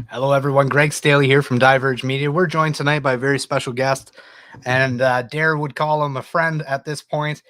Hello, everyone. Greg Staley here from Diverge Media. We're joined tonight by a very special guest, and Dare would call him a friend at this point.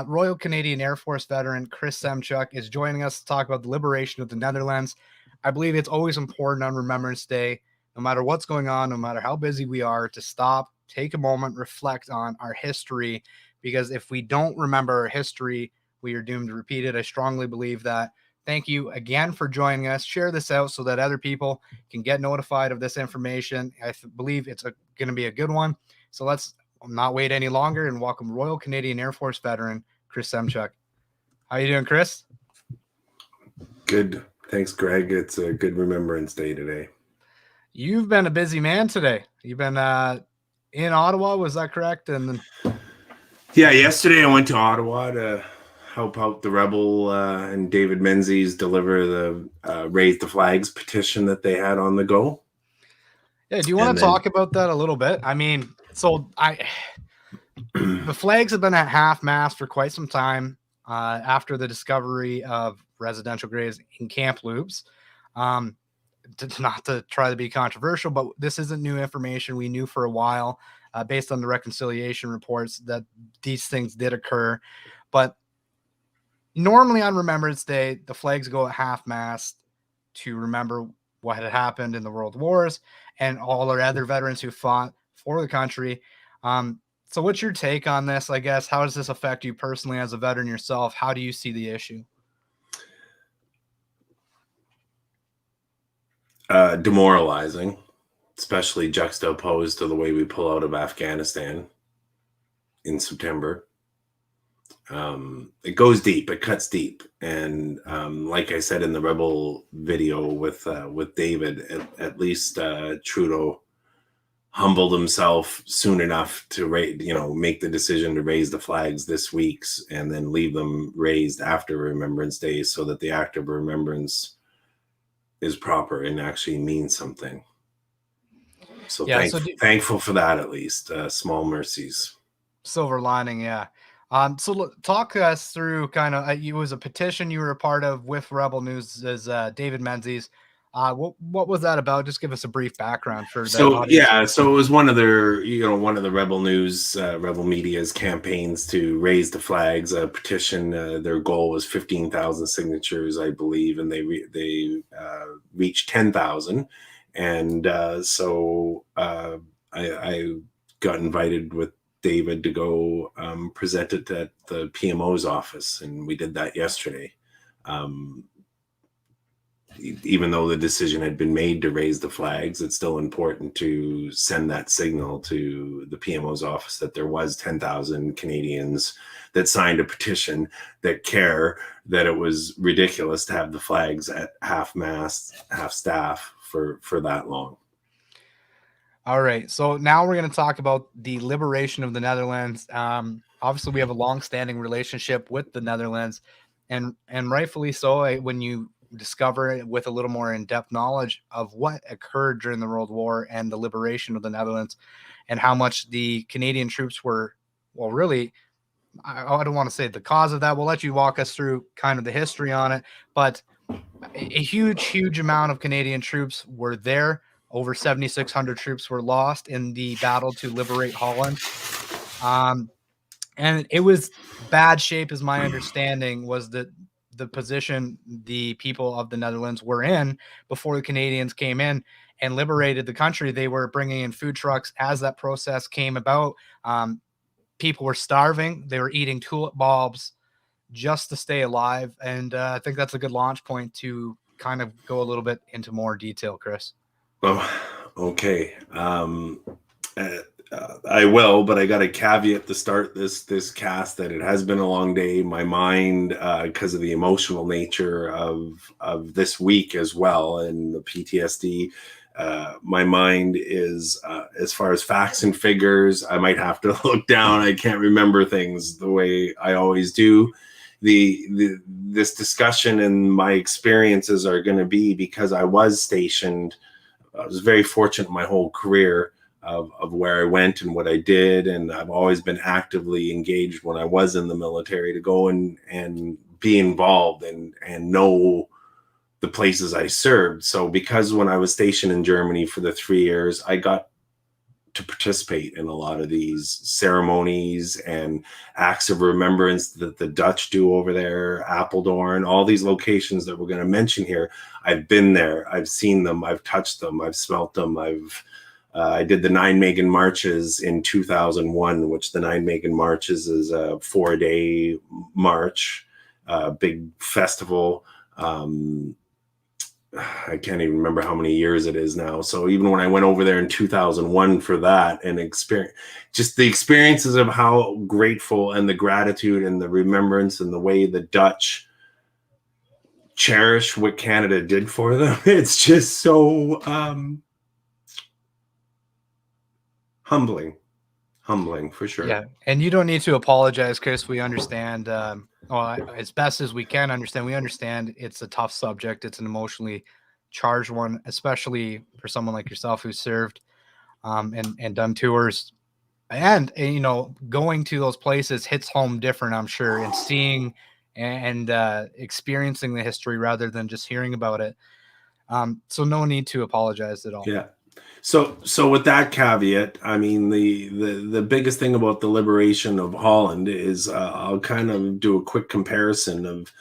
Royal Canadian Airforce veteran Chris Semchuck is joining us to talk about the liberation of the Netherlands. I believe it's always important on Remembrance Day, no matter what's going on, no matter how busy we are, to stop, take a moment, reflect on our history, because if we don't remember our history, we are doomed to repeat it. I strongly believe that. Thank you again for joining us. Share this out so that other people can get notified of this information. I believe it's going to be a good one. So let's not wait any longer and welcome Royal Canadian Air Force veteran Chris Semchuck. How you doing, Chris? Good. Thanks, Greg. It's a good Remembrance Day today. You've been a busy man today. You've been in Ottawa, was that correct? And yeah, yesterday I went to Ottawa to help out the Rebel and David Menzies deliver the Raise the Flags petition that they had on the go. Yeah, do you want to talk about that a little bit? I mean, the flags have been at half-mast for quite some time after the discovery of residential graves in Kamloops. Not to try to be controversial, but this isn't new information. We knew for a while, based on the reconciliation reports, that these things did occur. But normally on Remembrance Day, the flags go at half-mast to remember what had happened in the World Wars and all our other veterans who fought for the country. So what's your take on this, I guess? How does this affect you personally as a veteran yourself? How do you see the issue? Demoralizing, especially juxtaposed to the way we pull out of Afghanistan in September. It goes deep, it cuts deep. And like I said in the Rebel video with David, at least Trudeau humbled himself soon enough to make the decision to raise the flags this week and then leave them raised after Remembrance Day so that the act of remembrance is proper and actually means something. So yeah, thankful for that, at least. Small mercies. Silver lining, yeah. So talk us through kind of, it was a petition you were a part of with Rebel News as David Menzies. What was that about? Just give us a brief background for the audience. So it was one of the Rebel News, Rebel Media's campaigns to raise the flags. A petition. Their goal was 15,000 signatures, I believe, and they reached 10,000. And so I got invited with David to go present it at the PMO's office, and we did that yesterday. Even though the decision had been made to raise the flags, it's still important to send that signal to the PMO's office that there was 10,000 Canadians that signed a petition that care that it was ridiculous to have the flags at half-mast, half-staff for that long. All right, so now we're going to talk about the liberation of the Netherlands. Obviously, we have a long-standing relationship with the Netherlands, and rightfully so. When you discover it with a little more in-depth knowledge of what occurred during the World War and the liberation of the Netherlands, and how much the Canadian troops were, well, really, I don't want to say the cause of that. We'll let you walk us through kind of the history on it, but a huge amount of Canadian troops were there. Over 7,600 troops were lost in the battle to liberate Holland. And it was bad shape, as my understanding was, that the position the people of the Netherlands were in before the Canadians came in and liberated the country. They were bringing in food trucks as that process came about. People were starving. They were eating tulip bulbs just to stay alive. And I think that's a good launch point to kind of go a little bit into more detail, Chris. Oh, okay. I will, but I got a caveat to start this cast that it has been a long day. My mind, because of the emotional nature of this week as well, and the PTSD, my mind is, as far as facts and figures, I might have to look down. I can't remember things the way I always do. This discussion and my experiences are going to be because I was stationed. I was very fortunate in my whole career of where I went and what I did. And I've always been actively engaged when I was in the military to go and be involved and know the the places I served. So because when I was stationed in Germany for the 3 years, I got to participate in a lot of these ceremonies and acts of remembrance that the Dutch do over there, Apeldoorn, all these locations that we're going to mention here. I've been there. I've seen them. I've touched them. I've smelt them. I did the Nijmegen Marches in 2001, which the Nijmegen Marches is a 4-day march, big festival. I can't even remember how many years it is now. So even when I went over there in 2001 for that and just the experiences of how grateful and the gratitude and the remembrance and the way the Dutch cherish what Canada did for them, it's just so humbling for sure. Yeah, and you don't need to apologize, Chris. We understand. As best as we can understand, we understand it's a tough subject. It's an emotionally charged one, especially for someone like yourself who served and done tours. And you know, going to those places hits home different, I'm sure, and seeing and experiencing the history rather than just hearing about it. So no need to apologize at all. Yeah. So with that caveat, I mean, the biggest thing about the liberation of Holland is I'll kind of do a quick comparison of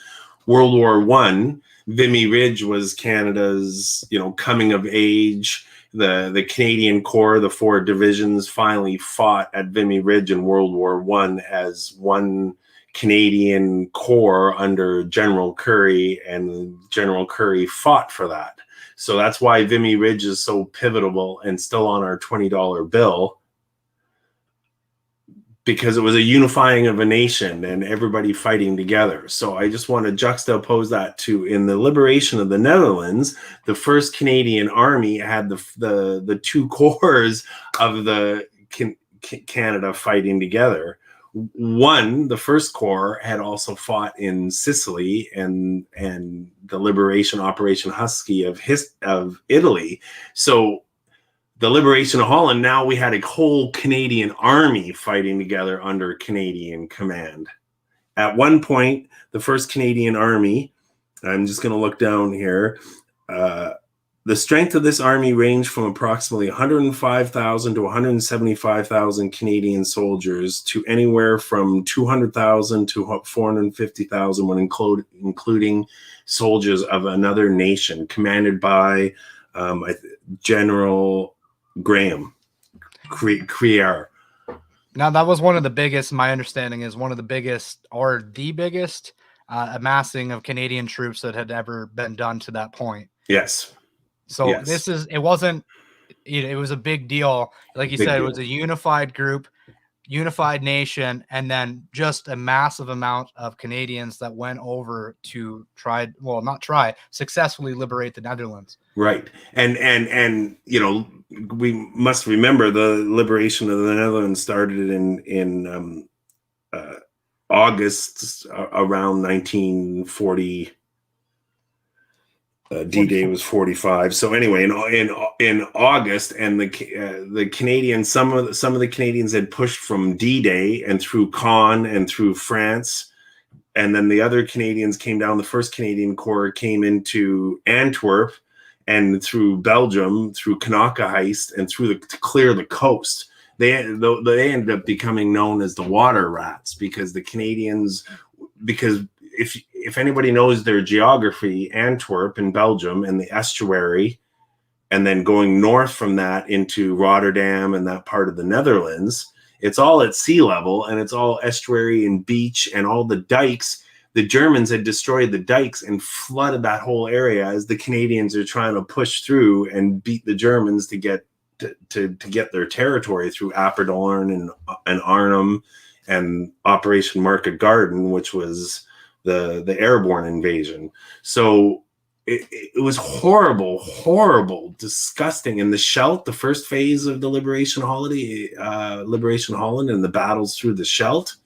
World War I. Vimy Ridge was Canada's, coming of age. The Canadian Corps, the 4 divisions, finally fought at Vimy Ridge in World War I as one Canadian Corps under General Currie, and General Currie fought for that. So that's why Vimy Ridge is so pivotal and still on our $20 bill, because it was a unifying of a nation and everybody fighting together. So I just want to juxtapose that to, in the liberation of the Netherlands, the 1st Canadian Army had the 2 corps of the Canada fighting together. The 1st Corps had also fought in Sicily and the liberation Operation Husky of Italy. So the liberation of Holland, now we had a whole Canadian army fighting together under Canadian command. At one point, the 1st Canadian Army, I'm just going to look down here, the strength of this army ranged from approximately 105,000 to 175,000 Canadian soldiers to anywhere from 200,000 to 450,000 when including soldiers of another nation, commanded by General Graham Creer. Now, that was one of the biggest, my understanding is one of the biggest or the biggest amassing of Canadian troops that had ever been done to that point. Yes. So yes. it wasn't, it was a big deal. Like you said, it was a unified group, unified nation, and then just a massive amount of Canadians that went over to successfully liberate the Netherlands. Right. And we must remember the liberation of the Netherlands started in August around 1940. D-Day was 45. So anyway, in August, and the Canadians, some of the Canadians had pushed from D-Day and through Caen and through France, and then the other Canadians came down. The 1st Canadian Corps came into Antwerp and through Belgium, through Kanaka Heist, and to clear the coast. They ended up becoming known as the Water Rats, because the Canadians, if anybody knows their geography, Antwerp in Belgium and the estuary, and then going north from that into Rotterdam and that part of the Netherlands, it's all at sea level and it's all estuary and beach and all the dikes. The Germans had destroyed the dikes and flooded that whole area as the Canadians are trying to push through and beat the Germans to get their territory through Apeldoorn and Arnhem and Operation Market Garden, which was the airborne invasion. So it was horrible, disgusting. And the Scheldt, the first phase of the Liberation Holland and the battles through the Scheldt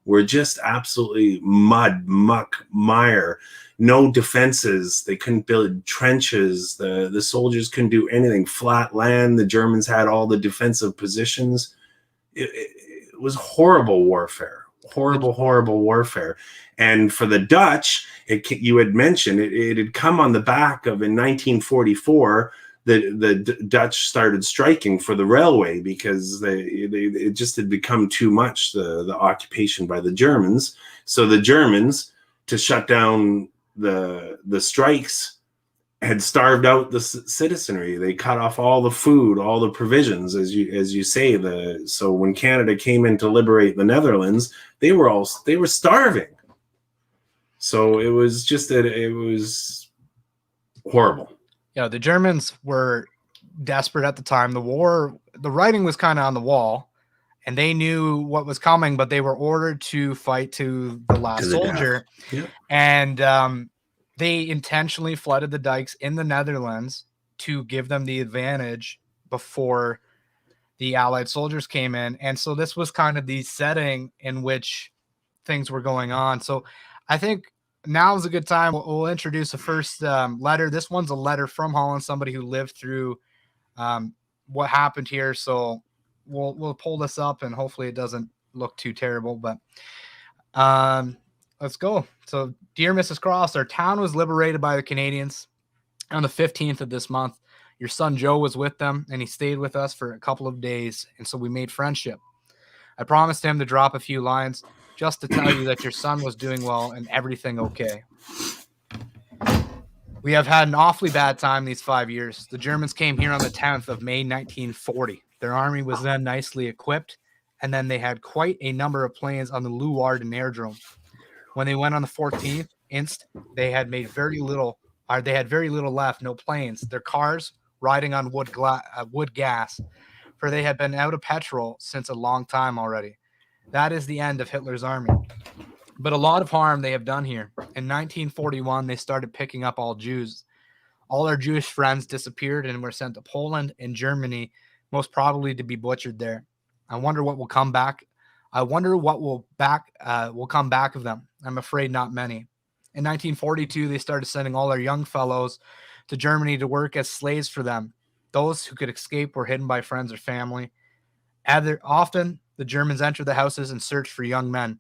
were just absolutely mud, muck, mire. No defenses. They couldn't build trenches. The soldiers couldn't do anything. Flat land. The Germans had all the defensive positions. It was horrible warfare. horrible warfare. And for the Dutch, you had mentioned it had come on the back of, in 1944, the Dutch started striking for the railway because it just had become too much, the occupation by the Germans. So the Germans, to shut down the strikes, had starved out the citizenry. They cut off all the food, all the provisions, as you say. So when Canada came in to liberate the Netherlands, they were starving. So it was just it was horrible. Yeah, the Germans were desperate at the time. The writing was kind of on the wall, and they knew what was coming, but they were ordered to fight to the last soldier. Yeah. And they intentionally flooded the dikes in the Netherlands to give them the advantage before the Allied soldiers came in. And so this was kind of the setting in which things were going on. So I think now is a good time. We'll introduce the first letter. This one's a letter from Holland, somebody who lived through what happened here. So we'll pull this up, and hopefully it doesn't look too terrible, but let's go. So, dear Mrs. Cross, our town was liberated by the Canadians on the 15th of this month. Your son Joe was with them, and he stayed with us for a couple of days, and so we made friendship. I promised him to drop a few lines just to tell you that your son was doing well and everything okay. We have had an awfully bad time these 5 years. The Germans came here on the 10th of May, 1940. Their army was then nicely equipped, and then they had quite a number of planes on the Leeuwarden Aerodrome. When they went on the 14th, they had very little left, no planes. Their cars riding on wood gas, for they had been out of petrol since a long time already. That is the end of Hitler's army. But a lot of harm they have done here. In 1941, they started picking up all Jews. All our Jewish friends disappeared and were sent to Poland and Germany, most probably to be butchered there. I wonder what will come back. Will come back of them. I'm afraid not many. In 1942, they started sending all their young fellows to Germany to work as slaves for them. Those who could escape were hidden by friends or family. Often, the Germans entered the houses and searched for young men,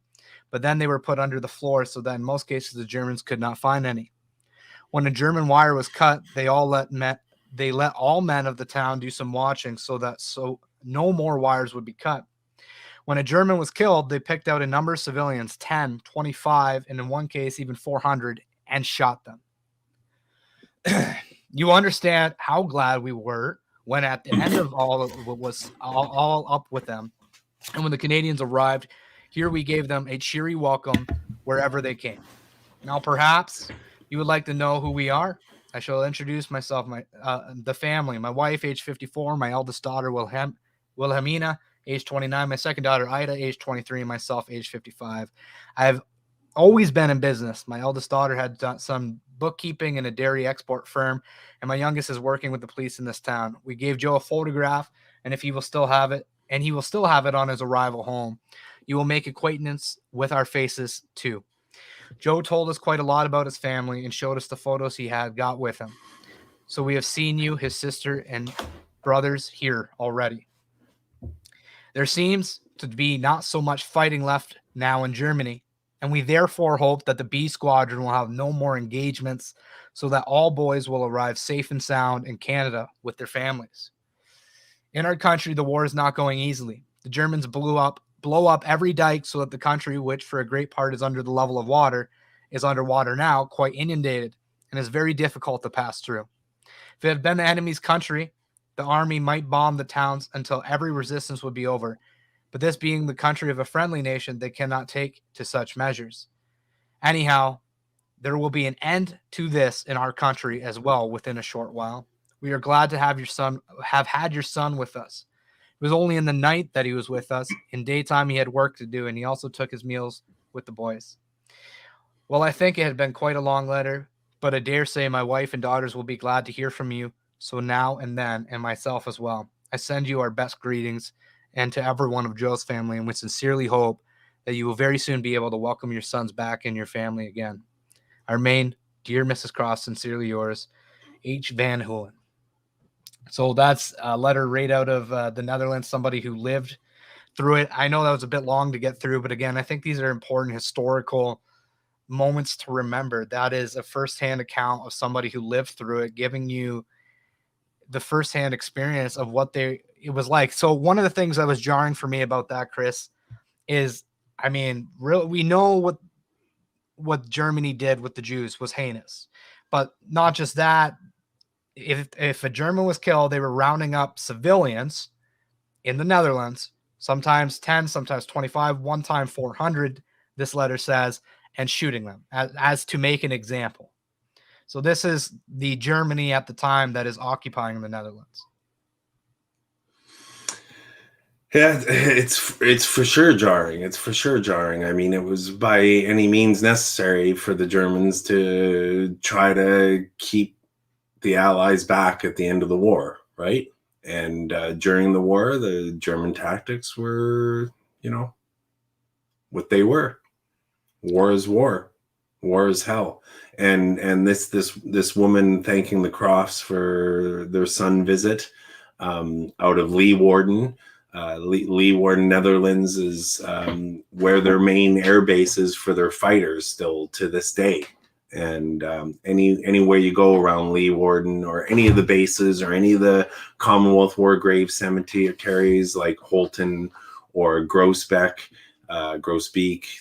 but then they were put under the floor so that in most cases the Germans could not find any. When a German wire was cut, they let all men of the town do some watching so no more wires would be cut. When a German was killed, they picked out a number of civilians, 10, 25, and in one case even 400, and shot them. You understand how glad we were when at the end of all of it was all up with them. And when the Canadians arrived, here we gave them a cheery welcome wherever they came. Now, perhaps you would like to know who we are. I shall introduce myself, the family. My wife, age 54, my eldest daughter, Wilhelmina, age 29, my second daughter, Ida, age 23, and myself, age 55. I've always been in business. My eldest daughter had done some bookkeeping in a dairy export firm, and my youngest is working with the police in this town. We gave Joe a photograph, and he will still have it on his arrival home. You will make acquaintance with our faces, too. Joe told us quite a lot about his family and showed us the photos he had got with him. So we have seen you, his sister, and brothers here already. There seems to be not so much fighting left now in Germany, and we therefore hope that the B Squadron will have no more engagements so that all boys will arrive safe and sound in Canada with their families. In our country, the war is not going easily. The Germans blow up every dike so that the country, which for a great part is under the level of water, is underwater now, quite inundated, and is very difficult to pass through. If it had been the enemy's country, the army might bomb the towns until every resistance would be over. But this being the country of a friendly nation, they cannot take to such measures. Anyhow, there will be an end to this in our country as well within a short while. We are glad to have had your son with us. It was only in the night that he was with us. In daytime, he had work to do, and he also took his meals with the boys. Well, I think it had been quite a long letter, but I dare say my wife and daughters will be glad to hear from you. So now and then, and myself as well, I send you our best greetings, and to everyone of Joe's family, and we sincerely hope that you will very soon be able to welcome your sons back in your family again. Our main, dear Mrs. Cross, sincerely yours, H. Van Hoolen. So that's a letter right out of the Netherlands, somebody who lived through it. I know that was a bit long to get through, but again, I think these are important historical moments to remember. That is a firsthand account of somebody who lived through it, giving you the firsthand experience of what it was like. So one of the things that was jarring for me about that, Chris, is, I mean, we know what Germany did with the Jews was heinous, but not just that. If a German was killed, they were rounding up civilians in the Netherlands, sometimes 10, sometimes 25, one time 400, this letter says, and shooting them as to make an example. So this is the Germany at the time that is occupying the Netherlands. Yeah, it's for sure jarring. It's for sure jarring. I mean, it was by any means necessary for the Germans to try to keep the Allies back at the end of the war, right? And during the war, the German tactics were, what they were. War is war. War is hell. And this woman thanking the Crofts for their son visit out of Leeuwarden. Leeuwarden, Netherlands is where their main air base is for their fighters still to this day. And anywhere you go around Leeuwarden or any of the bases or any of the Commonwealth War Grave cemeteries like Holton or Groesbeek,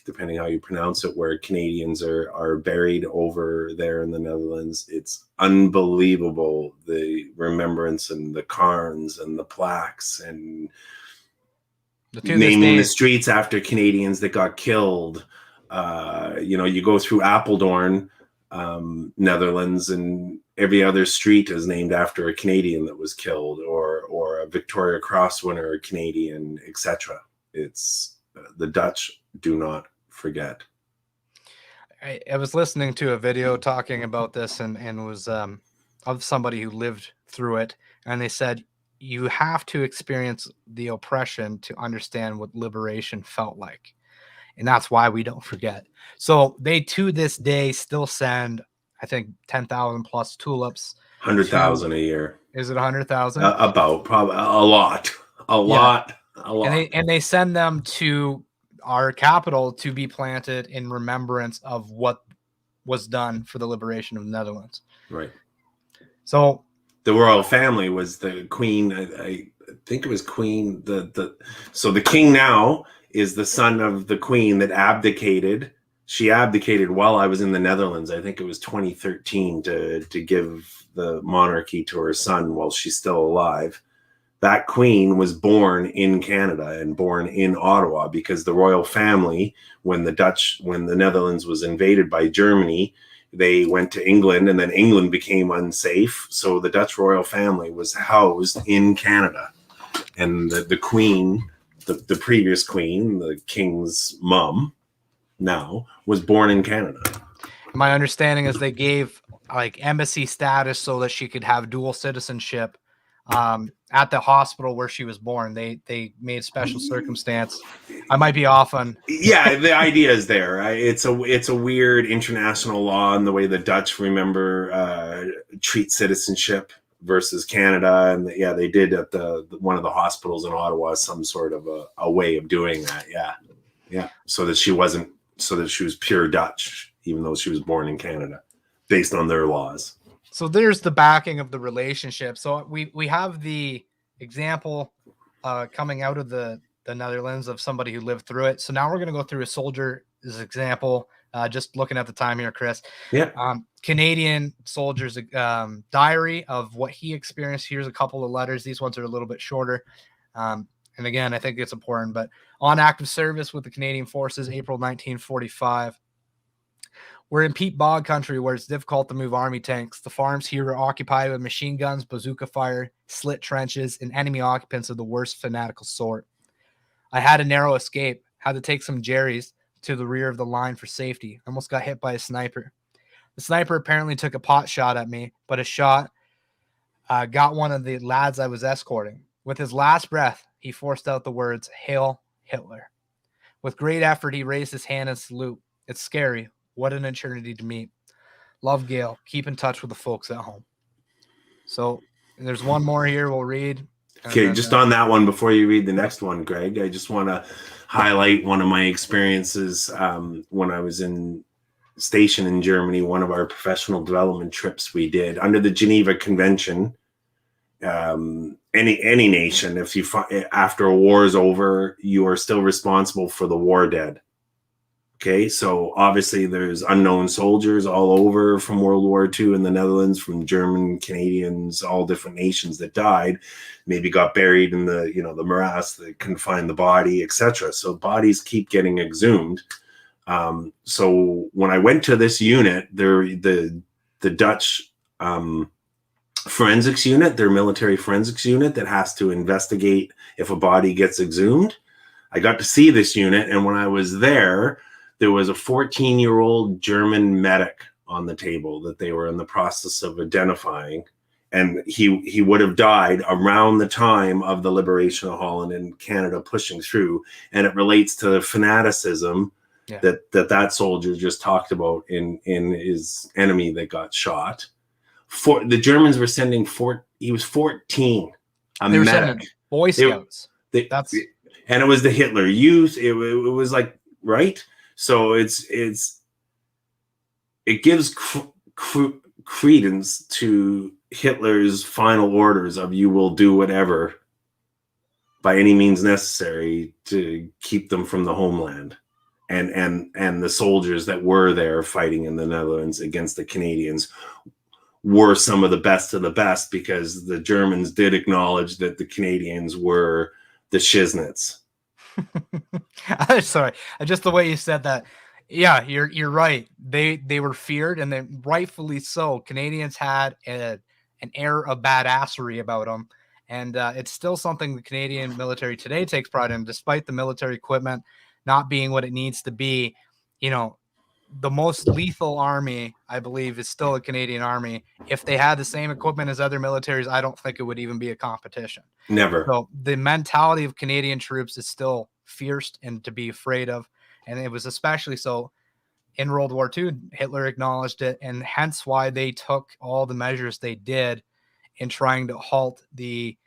depending how you pronounce it, where Canadians are buried over there in the Netherlands. It's unbelievable, the remembrance and the cairns and the plaques and naming the streets after Canadians that got killed. You go through Apeldoorn, Netherlands, and every other street is named after a Canadian that was killed, or a Victoria Cross winner, a Canadian, etc. It's the Dutch do not forget. I was listening to a video talking about this and was of somebody who lived through it, and they said you have to experience the oppression to understand what liberation felt like. And that's why we don't forget. So they, to this day, still send, I think, 10,000 plus tulips. 100,000 a year. Is it 100,000? About, probably a lot. And they send them to our capital to be planted in remembrance of what was done for the liberation of the Netherlands. Right. So the royal family was the queen. I think it was queen. So the king now is the son of the queen that abdicated. She abdicated while I was in the Netherlands. I think it was 2013 to give the monarchy to her son while she's still alive. That queen was born in Canada and born in Ottawa because the royal family, when the Netherlands was invaded by Germany, they went to England, and then England became unsafe. So the Dutch royal family was housed in Canada. And the queen, the previous queen, the king's mom now, was born in Canada. My understanding is they gave like embassy status so that she could have dual citizenship at the hospital where she was born. They made special circumstance. I might be off on. Yeah, the idea is there. It's a weird international law in the way the Dutch treat citizenship versus Canada, and they did at the one of the hospitals in Ottawa some sort of a way of doing that. Yeah, so that she was pure Dutch, even though she was born in Canada, based on their laws. So there's the backing of the relationship. So we have the example coming out of the Netherlands of somebody who lived through it. So now we're going to go through a soldier's example. Just looking at the time here, Chris. Yeah. Canadian soldier's diary of what he experienced. Here's a couple of letters. These ones are a little bit shorter. And again, I think it's important. But on active service with the Canadian Forces, April 1945. We're in peat bog country where it's difficult to move army tanks. The farms here are occupied with machine guns, bazooka fire, slit trenches, and enemy occupants of the worst fanatical sort. I had a narrow escape, had to take some Jerry's to the rear of the line for safety. Almost got hit by a sniper. The sniper apparently took a pot shot at me, but a shot got one of the lads I was escorting. With his last breath, he forced out the words, "Hail Hitler." With great effort, he raised his hand and salute. It's scary. What an eternity to meet. Love, Gail. Keep in touch with the folks at home. So there's one more here we'll read. Okay, just on that one, before you read the next one, Greg, I just want to highlight one of my experiences when I was stationed in Germany. One of our professional development trips we did under the Geneva Convention. Any nation, if you after a war is over, you are still responsible for the war dead. Okay, so obviously there's unknown soldiers all over from World War II in the Netherlands, from German, Canadians, all different nations that died, maybe got buried in the the morass, they couldn't find the body, etc. So bodies keep getting exhumed. So when I went to this unit, the Dutch forensics unit, their military forensics unit that has to investigate if a body gets exhumed. I got to see this unit, and when I was there was a 14-year-old German medic on the table that they were in the process of identifying, and he would have died around the time of the liberation of Holland and Canada pushing through. And it relates to the fanaticism that soldier just talked about in his enemy that got shot. The Germans were sending he was 14, a they were medic. sending Boy Scouts. And it was the Hitler Youth. It was like, right. So it gives credence to Hitler's final orders of you will do whatever by any means necessary to keep them from the homeland. And the soldiers that were there fighting in the Netherlands against the Canadians were some of the best, because the Germans did acknowledge that the Canadians were the shiznits. Sorry, just the way you said that. Yeah, you're right. They were feared, and then rightfully so. Canadians had an air of badassery about them, and it's still something the Canadian military today takes pride in, despite the military equipment not being what it needs to be. The most lethal army, I believe, is still a Canadian army. If they had the same equipment as other militaries, I don't think it would even be a competition. Never. So the mentality of Canadian troops is still fierce and to be afraid of. And it was especially so in World War II. Hitler acknowledged it, and hence why they took all the measures they did in trying to halt the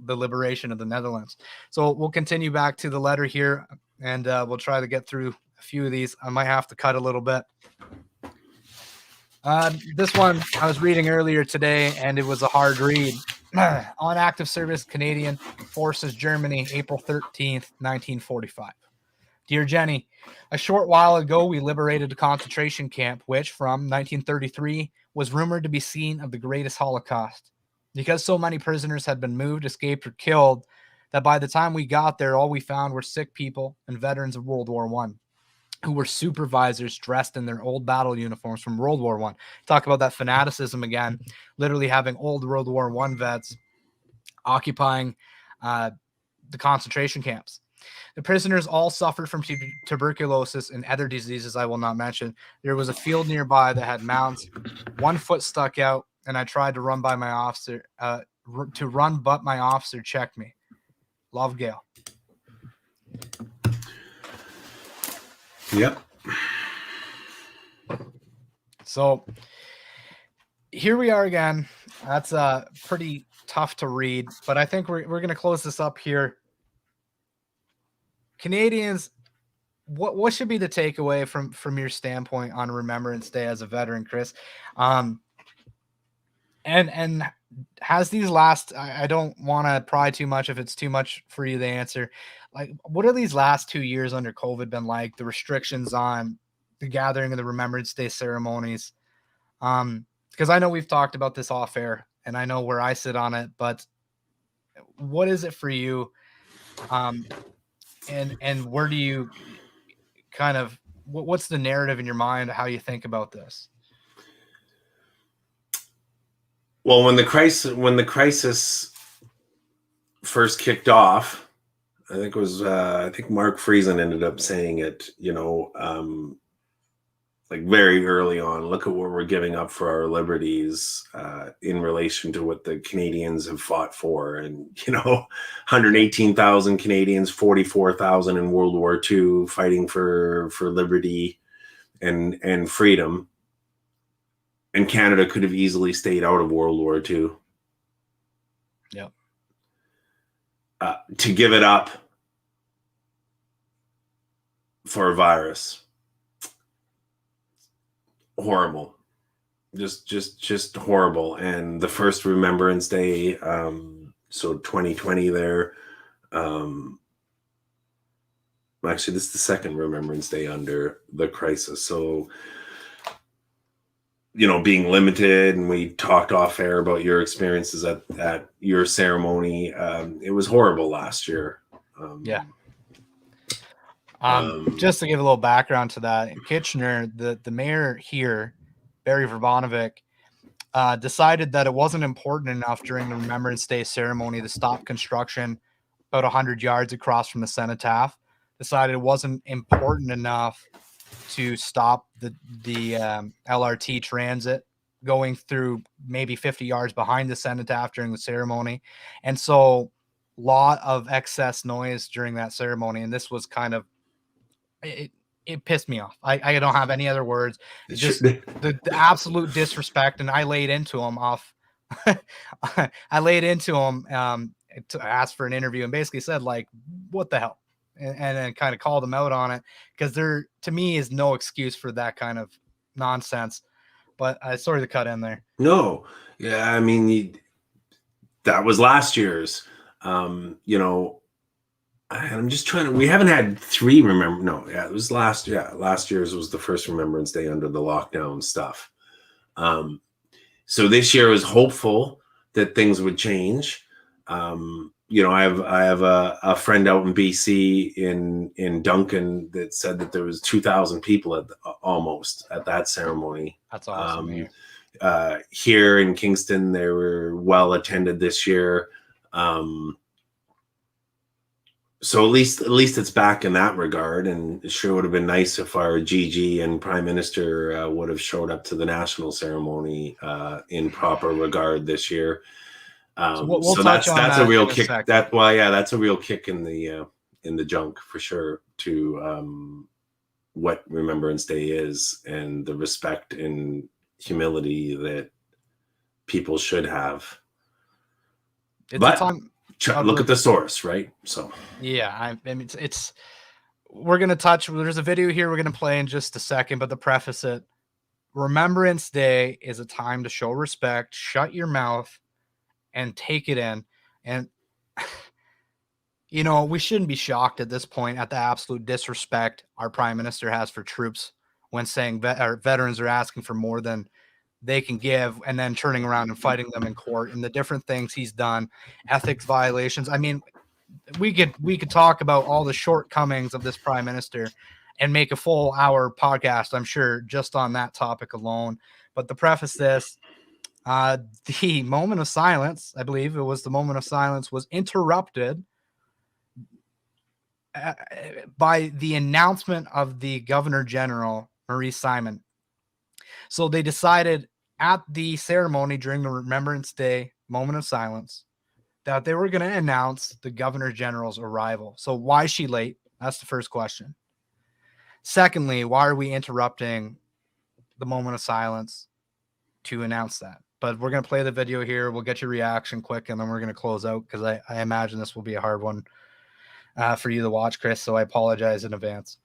liberation of the Netherlands. So we'll continue back to the letter here, and we'll try to get through a few of these. I might have to cut a little bit. This one I was reading earlier today, and it was a hard read. On active service, Canadian Forces, Germany, April 13th, 1945. Dear Jenny, a short while ago, we liberated a concentration camp, which from 1933 was rumored to be scene of the greatest Holocaust. Because so many prisoners had been moved, escaped, or killed, that by the time we got there, all we found were sick people and veterans of World War I, who were supervisors dressed in their old battle uniforms from World War I. Talk about that fanaticism again, literally having old World War I vets occupying the concentration camps. The prisoners all suffered from tuberculosis and other diseases I will not mention. There was a field nearby that had mounds. One foot stuck out, and I tried to run by my officer, but my officer checked me. Love, Gail. Yep. So here we are again. That's pretty tough to read, but I think we're going to close this up here. Canadians, what should be the takeaway from your standpoint on Remembrance Day as a veteran, Chris? And has these last, I don't want to pry too much if it's too much for you to answer. Like, what are these last 2 years under COVID been like? The restrictions on the gathering of the Remembrance Day ceremonies. Because I know we've talked about this off air, and I know where I sit on it, but what is it for you? And where do you kind of, what's the narrative in your mind, how you think about this? Well, when the crisis first kicked off, I think it was I think Mark Friesen ended up saying it, like very early on. Look at what we're giving up for our liberties in relation to what the Canadians have fought for, and 118,000 Canadians, 44,000 in World War II, fighting for liberty and freedom. And Canada could have easily stayed out of World War II. Yep. to give it up for a virus. Horrible. Just horrible. And the first Remembrance Day, so 2020 there, actually this is the second Remembrance Day under the crisis. So, you know, being limited, and we talked off air about your experiences at your ceremony. It was horrible last year. Yeah. Just to give a little background to that, in Kitchener, the mayor here, Barry Verbonovic, decided that it wasn't important enough during the Remembrance Day ceremony to stop construction about 100 yards across from the cenotaph. Decided it wasn't important enough to stop the LRT transit going through maybe 50 yards behind the cenotaph during the ceremony. And so lot of excess noise during that ceremony. And this was kind of, it pissed me off. I don't have any other words. It's just the absolute disrespect. And I laid into him off. I laid into him to ask for an interview and basically said, like, what the hell? And then kind of called him out on it, because there, to me, is no excuse for that kind of nonsense. But sorry to cut in there. No. Yeah, I mean, that was last year's. You know, I'm just trying to, we haven't had three it was last year's was the first Remembrance Day under the lockdown stuff. So this year was hopeful that things would change. You know, I have a friend out in BC in Duncan that said that there was 2,000 people almost at that ceremony. That's awesome. Here in Kingston, they were well attended this year. So at least it's back in that regard, and it sure would have been nice if our GG and Prime Minister would have showed up to the national ceremony in proper regard this year. So that's a real kick. That's a real kick in the junk for sure to what Remembrance Day is, and the respect and humility that people should have. Look at the source, right? So yeah, I mean, it's we're gonna touch. There's a video here we're gonna play in just a second, but to preface it, Remembrance Day is a time to show respect. Shut your mouth and take it in. And you know, we shouldn't be shocked at this point at the absolute disrespect our Prime Minister has for troops when saying veterans are asking for more than they can give, and then turning around and fighting them in court, and the different things he's done, ethics violations. I mean, we could talk about all the shortcomings of this Prime Minister and make a full hour podcast, I'm sure, just on that topic alone. But to preface this, the moment of silence, I believe it was the moment of silence, was interrupted by the announcement of the Governor General, Maurice Simon. So they decided at the ceremony during the Remembrance Day moment of silence that they were going to announce the Governor General's arrival. So why is she late? That's the first question. Secondly, why are we interrupting the moment of silence to announce that? But we're going to play the video here. We'll get your reaction quick, and then we're going to close out, because I imagine this will be a hard one for you to watch, Chris. So I apologize in advance.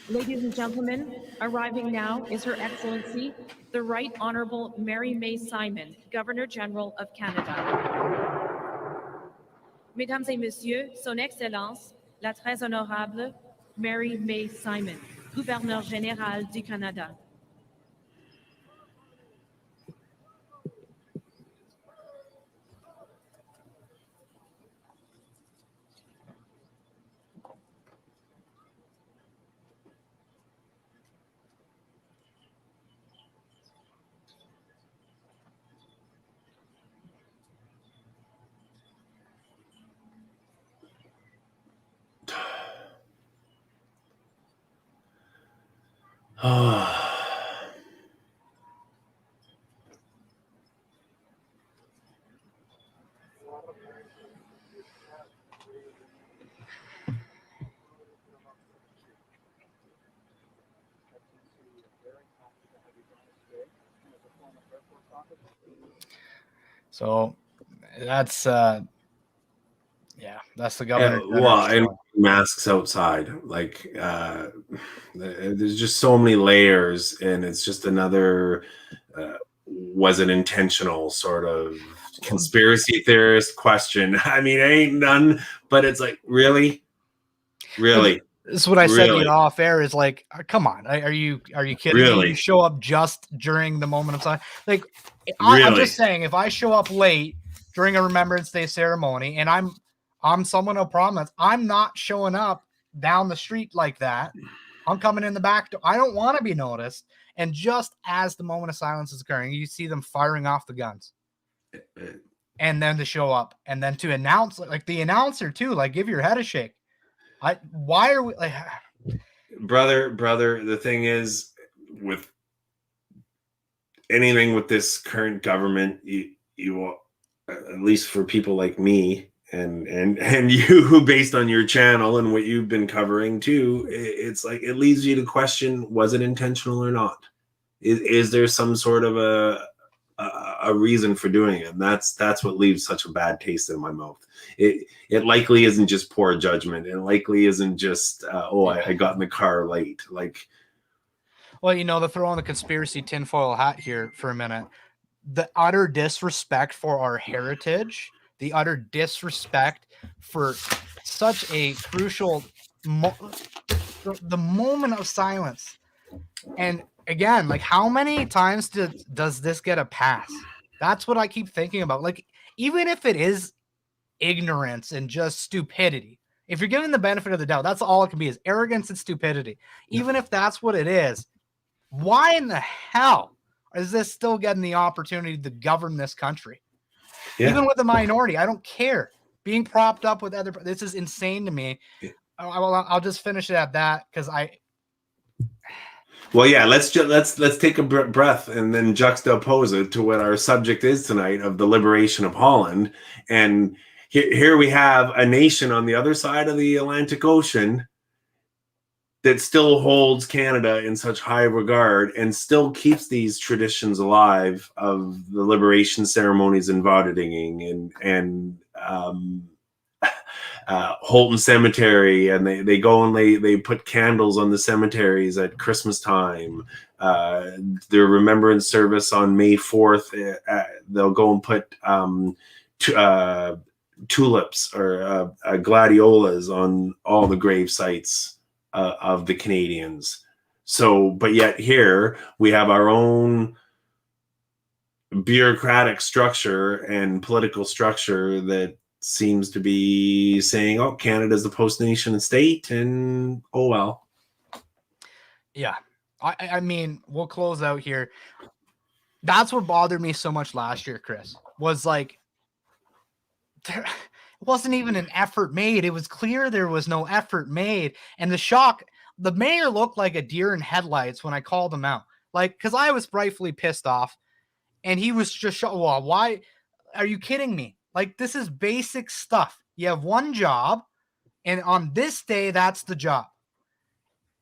Ladies and gentlemen, arriving now is Her Excellency, the Right Honourable Mary May Simon, Governor-General of Canada. Mesdames et Messieurs, Son Excellence, la très honorable Mary May Simon, Gouverneur général du Canada. So that's that's the governor. Well, and masks outside, like there's just so many layers, and it's just another was it intentional sort of conspiracy theorist question. I mean, ain't none, but it's like, really. This is what I said to you off air, is like, come on, are you kidding me? You show up just during the moment of silence. Like, I'm just saying, if I show up late during a Remembrance Day ceremony and I'm someone of prominence, I'm not showing up down the street like that. I'm coming in the back door. I don't want to be noticed. And just as the moment of silence is occurring, you see them firing off the guns. And then to show up, and then to announce, like the announcer too, like, give your head a shake. Why are we like, brother, the thing is, with anything with this current government, you at least for people like me and you, based on your channel and what you've been covering too, it's like, it leads you to question, was it intentional or not? Is there some sort of a reason for doing it? And that's what leaves such a bad taste in my mouth. It likely isn't just poor judgment. It likely isn't just I got in the car late. Like, well, to throw on the conspiracy tinfoil hat here for a minute, the utter disrespect for our heritage, the utter disrespect for such a crucial the moment of silence. And again, like, how many times does this get a pass? That's what I keep thinking about. Like, even if it is ignorance and just stupidity, if you're given the benefit of the doubt, that's all it can be, is arrogance and stupidity. Even if that's what it is, why in the hell is this still getting the opportunity to govern this country? Yeah. Even with a minority, I don't care. Being propped up with other, this is insane to me. Yeah. I'll just finish it at that, because well, yeah, let's take a breath and then juxtapose it to what our subject is tonight, of the liberation of Holland. And here we have a nation on the other side of the Atlantic Ocean that still holds Canada in such high regard and still keeps these traditions alive of the liberation ceremonies in Wageningen and Holton Cemetery, and they go and they put candles on the cemeteries at Christmas time. Their remembrance service on May 4th, they'll go and put tulips or gladiolas on all the grave sites of the Canadians. So, but yet here we have our own bureaucratic structure and political structure that seems to be saying, oh, Canada's the post nation and state, and oh well. Yeah. I mean, we'll close out here. That's what bothered me so much last year, Chris, was like, there wasn't even an effort made. It was clear there was no effort made. And the shock, the mayor looked like a deer in headlights when I called him out. Like, because I was rightfully pissed off, and he was just shocked. Well, why are you kidding me? Like, this is basic stuff. You have one job, and on this day, that's the job.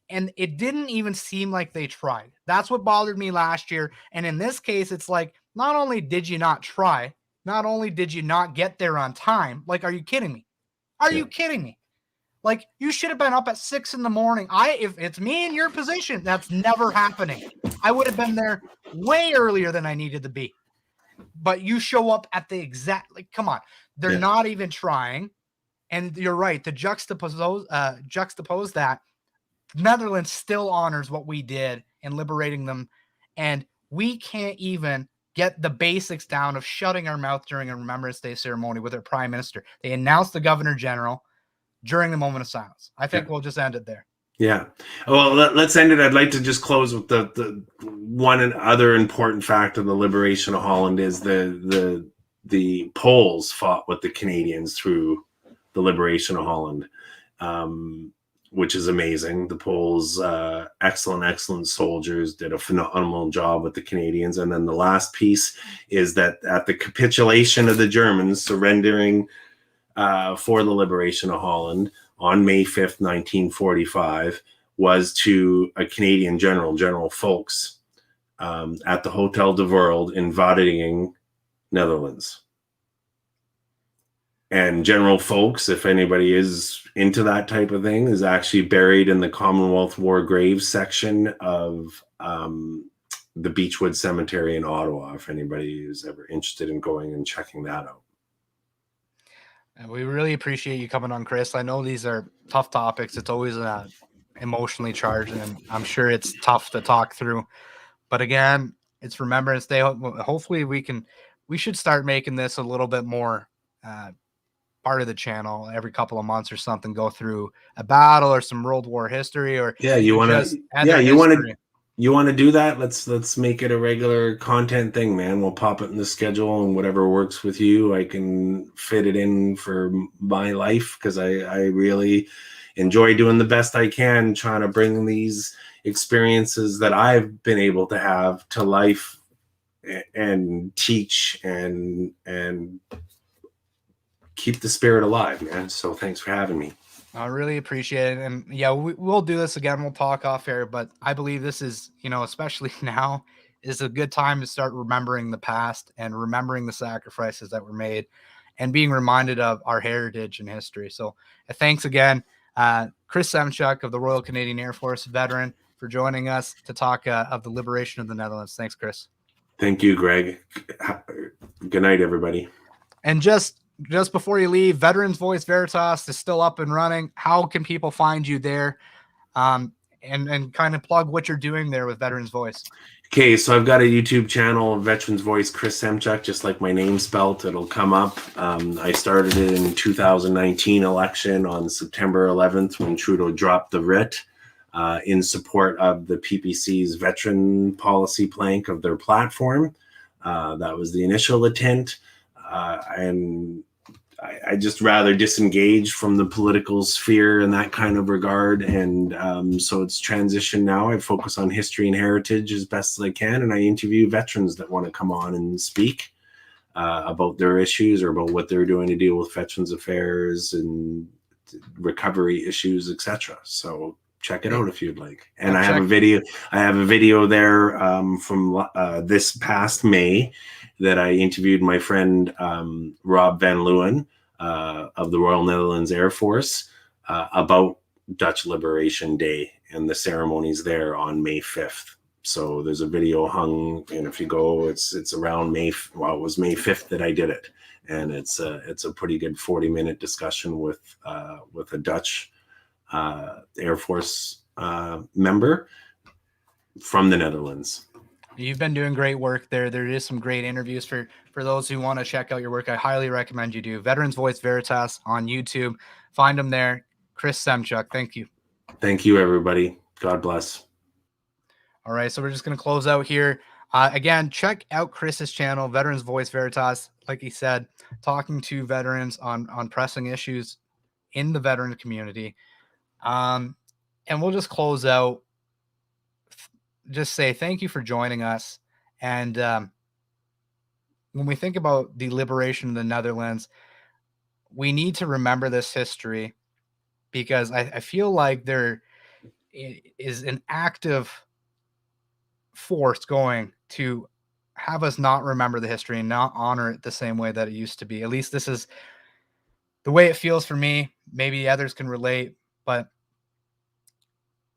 And it didn't even seem like they tried. That's what bothered me last year. And in this case, it's like, not only did you not try, not only did you not get there on time, like, are you kidding me? Are you kidding me? Like, you should have been up at 6 a.m. If it's me in your position, that's never happening. I would have been there way earlier than I needed to be. But you show up at the exact, like, come on. They're not even trying. And you're right. To juxtapose that, Netherlands still honors what we did in liberating them. And we can't even get the basics down of shutting our mouth during a Remembrance Day ceremony with our prime minister. They announced the governor general during the moment of silence. I think we'll just end it there. Yeah. Well, let's end it. I'd like to just close with the one and other important fact of the liberation of Holland is the Poles fought with the Canadians through the liberation of Holland, which is amazing. The Poles, excellent soldiers, did a phenomenal job with the Canadians. And then the last piece is that at the capitulation of the Germans surrendering for the liberation of Holland on May 5th, 1945, was to a Canadian general, General Folks, at the Hotel de Wereld in Wageningen, Netherlands. and general folks, if anybody is into that type of thing, is actually buried in the Commonwealth War Graves section of the Beechwood Cemetery in Ottawa, if anybody is ever interested in going and checking that out. And we really appreciate you coming on, Chris. I know these are tough topics. It's always emotionally charged, and I'm sure it's tough to talk through. But again, it's Remembrance Day. Hopefully we should start making this a little bit more part of the channel every couple of months or something, go through a battle or some World War history, or you want to do that. Let's make it a regular content thing, man. We'll pop it in the schedule, and whatever works with you, I can fit it in for my life, because I really enjoy doing the best I can, trying to bring these experiences that I've been able to have to life and teach and keep the spirit alive, man. So thanks for having me. I really appreciate it. And yeah, we'll do this again. We'll talk off air, but I believe this is, especially now, is a good time to start remembering the past and remembering the sacrifices that were made and being reminded of our heritage and history. So thanks again, Chris Semchuck of the Royal Canadian Air Force, veteran, for joining us to talk of the liberation of the Netherlands. Thanks, Chris. Thank you, Greg. Good night, everybody. And just before you leave, Veterans Voice Veritas is still up and running. How can people find you there? And kind of plug what you're doing there with Veterans Voice. Okay, so I've got a YouTube channel, Veterans Voice, Chris Semchuck, just like my name spelt. It'll come up. I started it in 2019 election on September 11th when Trudeau dropped the writ in support of the PPC's veteran policy plank of their platform. That was the initial intent. And I just rather disengage from the political sphere in that kind of regard. And so it's transitioned now. I focus on history and heritage as best as I can. And I interview veterans that want to come on and speak about their issues or about what they're doing to deal with veterans affairs and recovery issues, etc. So check it out if you'd like. And I have a video there from this past May that I interviewed my friend Rob Van Leeuwen of the Royal Netherlands Air Force about Dutch Liberation Day and the ceremonies there on May 5th. So there's a video hung, and if you go, it's around May. Well, it was May 5th that I did it, and it's a pretty good 40-minute discussion with a Dutch Air Force member from the Netherlands. You've been doing great work there. There is some great interviews for those who want to check out your work. I highly recommend you do. Veterans Voice Veritas on YouTube. Find them there. Chris Semchuck, thank you. Thank you, everybody. God bless. All right, so we're just going to close out here. Again, check out Chris's channel, Veterans Voice Veritas. Like he said, talking to veterans on pressing issues in the veteran community. And we'll just close out. Just say thank you for joining us. And when we think about the liberation of the Netherlands, we need to remember this history, because I feel like there is an active force going to have us not remember the history and not honor it the same way that it used to be. At least this is the way it feels for me. Maybe others can relate, but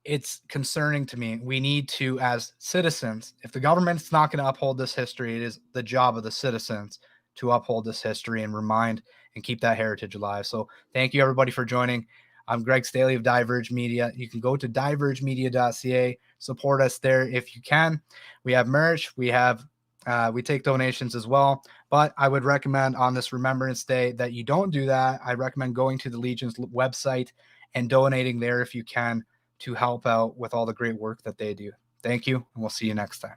it's concerning to me. We need to, as citizens, if the government's not going to uphold this history, it is the job of the citizens to uphold this history and remind and keep that heritage alive. So thank you, everybody, for joining. I'm Greg Staley of Diverge Media. You can go to divergemedia.ca, support us there if you can. We have merch. We take donations as well. But I would recommend on this Remembrance Day that you don't do that. I recommend going to the Legion's website and donating there if you can, to help out with all the great work that they do. Thank you, and we'll see you next time.